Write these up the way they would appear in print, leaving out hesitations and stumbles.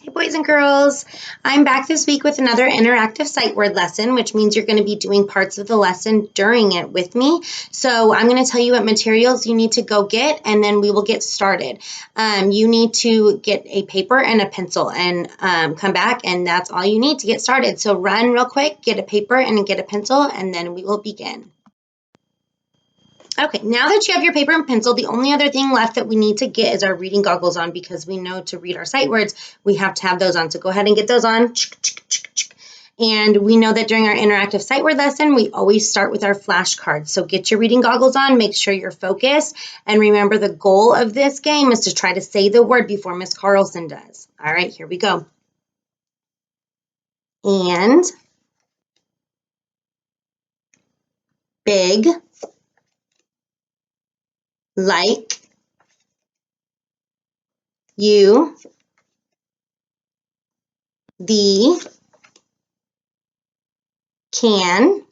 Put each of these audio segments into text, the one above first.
Hey boys and girls, I'm back this week with another interactive sight word lesson, which means you're going to be doing parts of the lesson during it with me. So I'm going to tell you what materials you need to go get, and then we will get started. You need to get a paper and a pencil and come back, and that's all you need to get started. So run real quick, get a paper and get a pencil, and then we will begin. Okay, now that you have your paper and pencil, the only other thing left that we need to get is our reading goggles on, because we know to read our sight words, we have to have those on. So go ahead and get those on. And we know that during our interactive sight word lesson, we always start with our flashcards. So get your reading goggles on, make sure you're focused, and remember the goal of this game is to try to say the word before Miss Carlson does. All right, here we go. And, big, like, you, the, can,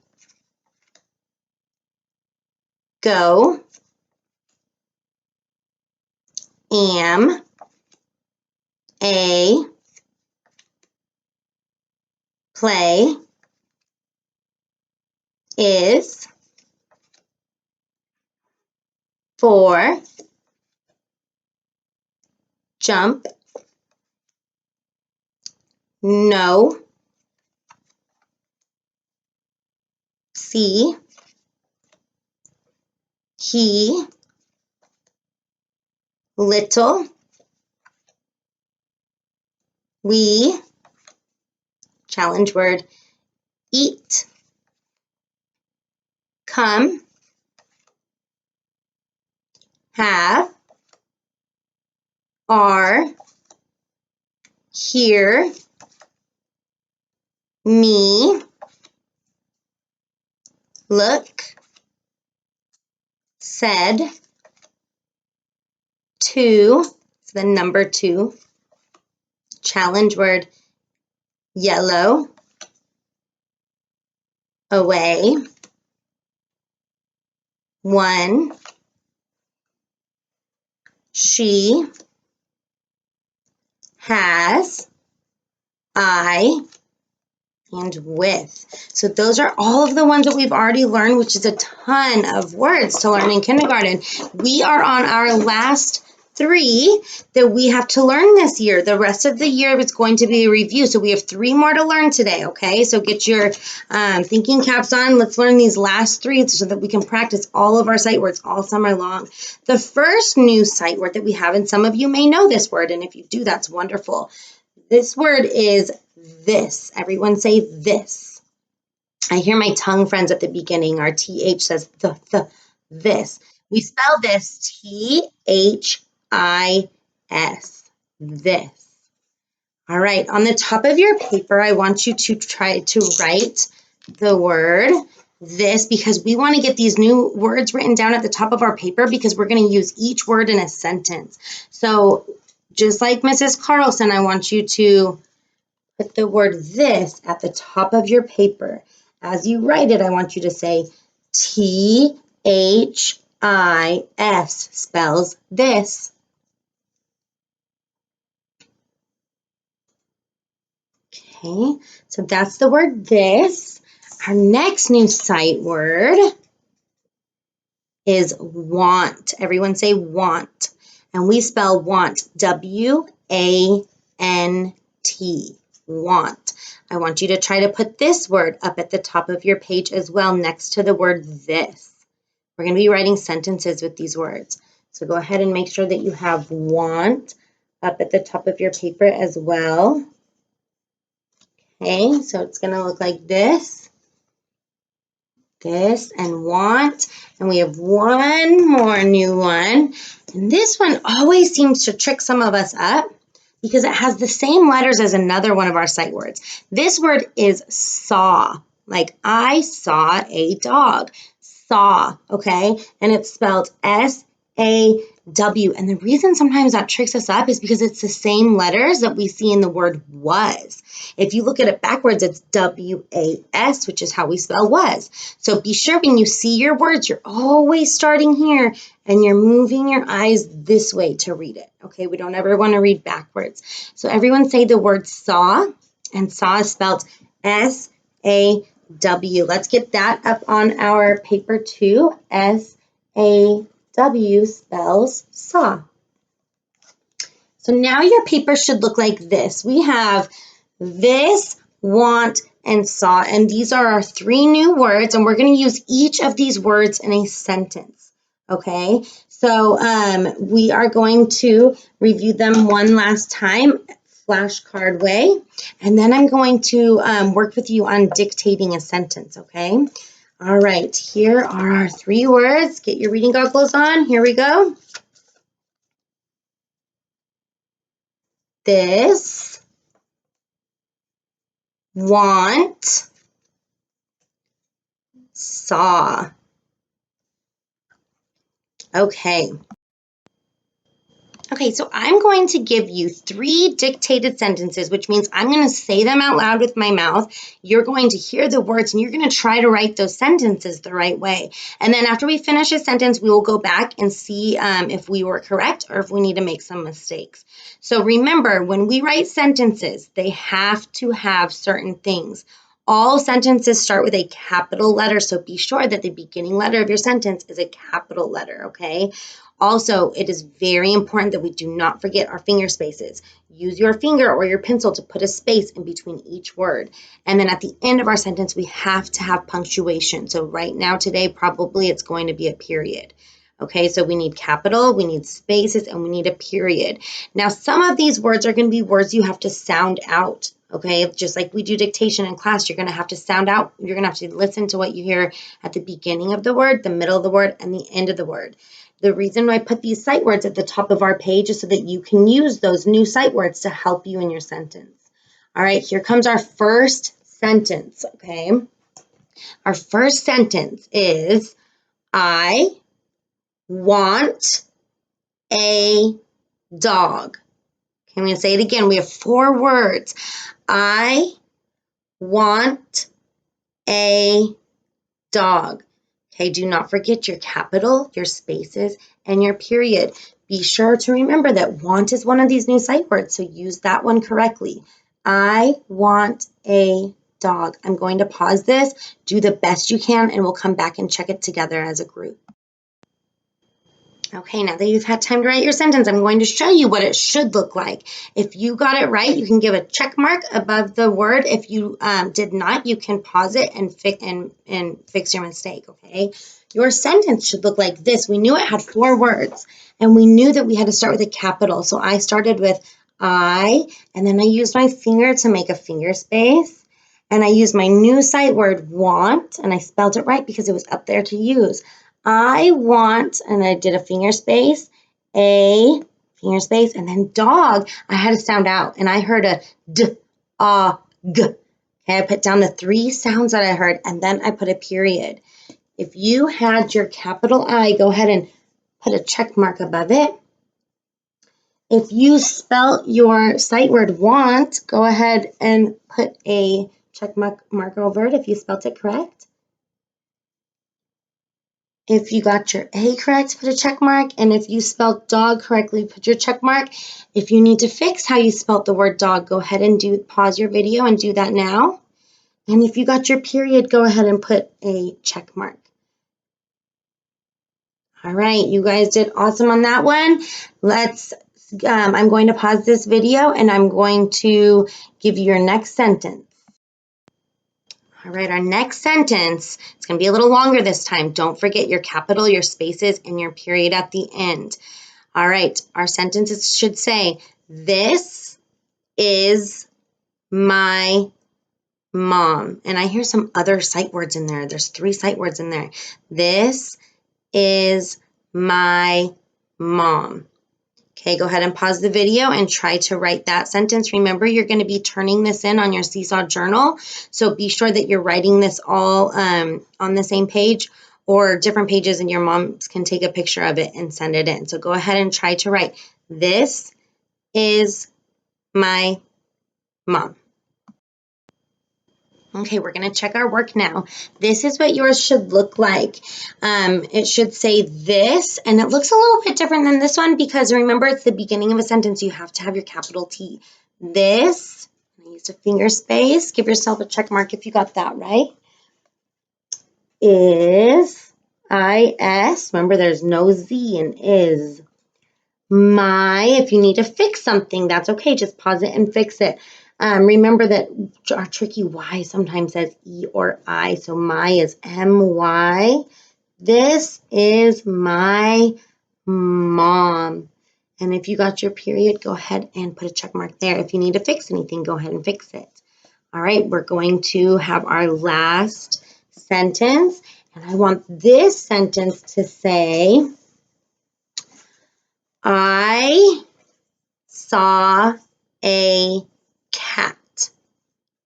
go, am, a, play, is, for, jump, no, see, he, little, we, challenge word, eat, come, have, are, hear, me, look, said, to, it's the number 2, challenge word, yellow, away, 1, she, has, I, and with. So those are all of the ones that we've already learned, which is a ton of words to learn in kindergarten. We are on our last 3 that we have to learn this year. The rest of the year is going to be a review. So we have 3 more to learn today, okay? So get your thinking caps on. Let's learn these last 3 so that we can practice all of our sight words all summer long. The first new sight word that we have, and some of you may know this word, and if you do, that's wonderful. This word is this. Everyone say this. I hear my tongue friends at the beginning. Our TH says this. We spell this THIS. This. All right. On the top of your paper, I want you to try to write the word this, because we want to get these new words written down at the top of our paper, because we're going to use each word in a sentence. So just like Mrs. Carlson, I want you to put the word this at the top of your paper. As you write it, I want you to say THIS spells this. Okay, so that's the word this. Our next new sight word is want. Everyone say want. And we spell want, W-A-N-T, want. I want you to try to put this word up at the top of your page as well, next to the word this. We're going to be writing sentences with these words. So go ahead and make sure that you have want up at the top of your paper as well. Okay, so it's going to look like this, and want. And we have one more new one. And this one always seems to trick some of us up, because it has the same letters as another one of our sight words. This word is saw, like I saw a dog. Saw, okay? And it's spelled S-A-W. W. And the reason sometimes that tricks us up is because it's the same letters that we see in the word was. If you look at it backwards, it's W-A-S, which is how we spell was. So be sure when you see your words, you're always starting here and you're moving your eyes this way to read it. Okay, we don't ever want to read backwards. So everyone say the word saw, and saw is spelled S-A-W. Let's get that up on our paper too. S-A-W spells saw. So now your paper should look like this. We have this, want, and saw, and these are our 3 new words, and we're going to use each of these words in a sentence. Okay, so we are going to review them one last time, flashcard way, and then I'm going to work with you on dictating a sentence, okay? All right, here are our 3 words. Get your reading goggles on. Here we go. This, want, saw. Okay. Okay, so I'm going to give you 3 dictated sentences, which means I'm going to say them out loud with my mouth. You're going to hear the words and you're going to try to write those sentences the right way. And then after we finish a sentence, we will go back and see if we were correct or if we need to make some mistakes. So remember, when we write sentences, they have to have certain things. All sentences start with a capital letter, so be sure that the beginning letter of your sentence is a capital letter, okay? Also, it is very important that we do not forget our finger spaces. Use your finger or your pencil to put a space in between each word. And then at the end of our sentence, we have to have punctuation. So right now, today, probably it's going to be a period. Okay, so we need capital, we need spaces, and we need a period. Now, some of these words are going to be words you have to sound out. Okay, just like we do dictation in class, you're going to have to sound out. You're going to have to listen to what you hear at the beginning of the word, the middle of the word, and the end of the word. The reason I put these sight words at the top of our page is so that you can use those new sight words to help you in your sentence. All right, here comes our first sentence, okay? Our first sentence is, I want a dog. Okay, I'm going to say it again. We have 4 words. I want a dog. Okay, do not forget your capital, your spaces, and your period. Be sure to remember that want is one of these new sight words, so use that one correctly. I want a dog. I'm going to pause this, do the best you can, and we'll come back and check it together as a group. Okay, now that you've had time to write your sentence, I'm going to show you what it should look like. If you got it right, you can give a check mark above the word. If you did not, you can pause it and fix your mistake, okay? Your sentence should look like this. We knew it had 4 words, and we knew that we had to start with a capital. So I started with I, and then I used my finger to make a finger space, and I used my new sight word want, and I spelled it right because it was up there to use. I want, and I did a finger space, a finger space, and then dog, I had to sound out, and I heard a d, a, g. Okay, I put down the 3 sounds that I heard, and then I put a period. If you had your capital I, go ahead and put a check mark above it. If you spelt your sight word want, go ahead and put a check mark over it if you spelt it correct. If you got your A correct, put a check mark. And if you spelled dog correctly, put your check mark. If you need to fix how you spelled the word dog, go ahead and pause your video and do that now. And if you got your period, go ahead and put a check mark. All right, you guys did awesome on that one. I'm going to pause this video and I'm going to give you your next sentence. All right, our next sentence, it's going to be a little longer this time. Don't forget your capital, your spaces, and your period at the end. All right, our sentences should say, this is my mom. And I hear some other sight words in there. There's 3 sight words in there. This is my mom. Okay, go ahead and pause the video and try to write that sentence. Remember, you're going to be turning this in on your Seesaw journal, so be sure that you're writing this all on the same page, or different pages, and your moms can take a picture of it and send it in. So go ahead and try to write, this is my mom. Okay, we're going to check our work now. This is what yours should look like. It should say this, and it looks a little bit different than this one because remember, it's the beginning of a sentence. You have to have your capital T. This, I used a finger space. Give yourself a check mark if you got that right. Is, I-S. Remember, there's no Z in is. My, if you need to fix something, that's okay. Just pause it and fix it. Remember that our tricky Y sometimes says E or I. So my is M-Y. This is my mom. And if you got your period, go ahead and put a check mark there. If you need to fix anything, go ahead and fix it. All right, we're going to have our last sentence. And I want this sentence to say, I saw a cat.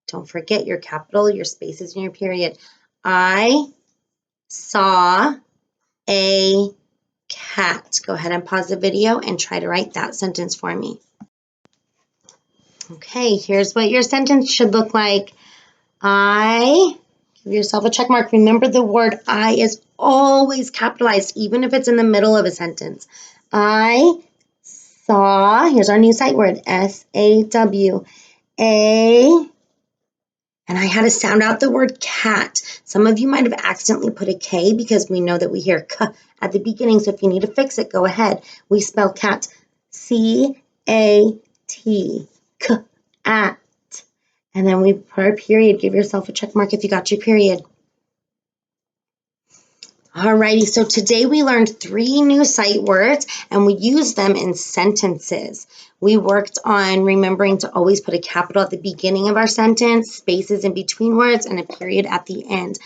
Don't forget your capital, your spaces, and your period. I saw a cat. Go ahead and pause the video and try to write that sentence for me. Okay, here's what your sentence should look like. Give yourself a check mark. Remember, the word I is always capitalized, even if it's in the middle of a sentence. I saw, here's our new sight word, S-A-W, and I had to sound out the word cat. Some of you might have accidentally put a K because we know that we hear K at the beginning, so if you need to fix it, go ahead. We spell cat C-A-T, K-at. And then we put our period. Give yourself a check mark if you got your period. Alrighty, so today we learned 3 new sight words and we used them in sentences. We worked on remembering to always put a capital at the beginning of our sentence, spaces in between words, and a period at the end.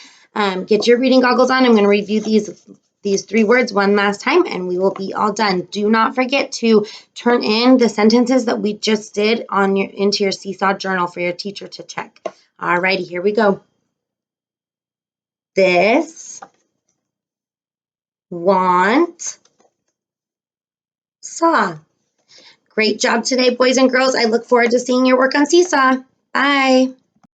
Get your reading goggles on. I'm going to review these 3 words one last time and we will be all done. Do not forget to turn in the sentences that we just did into your Seesaw journal for your teacher to check. Alrighty, here we go. This, want, saw. Great job today, boys and girls. I look forward to seeing your work on Seesaw. Bye.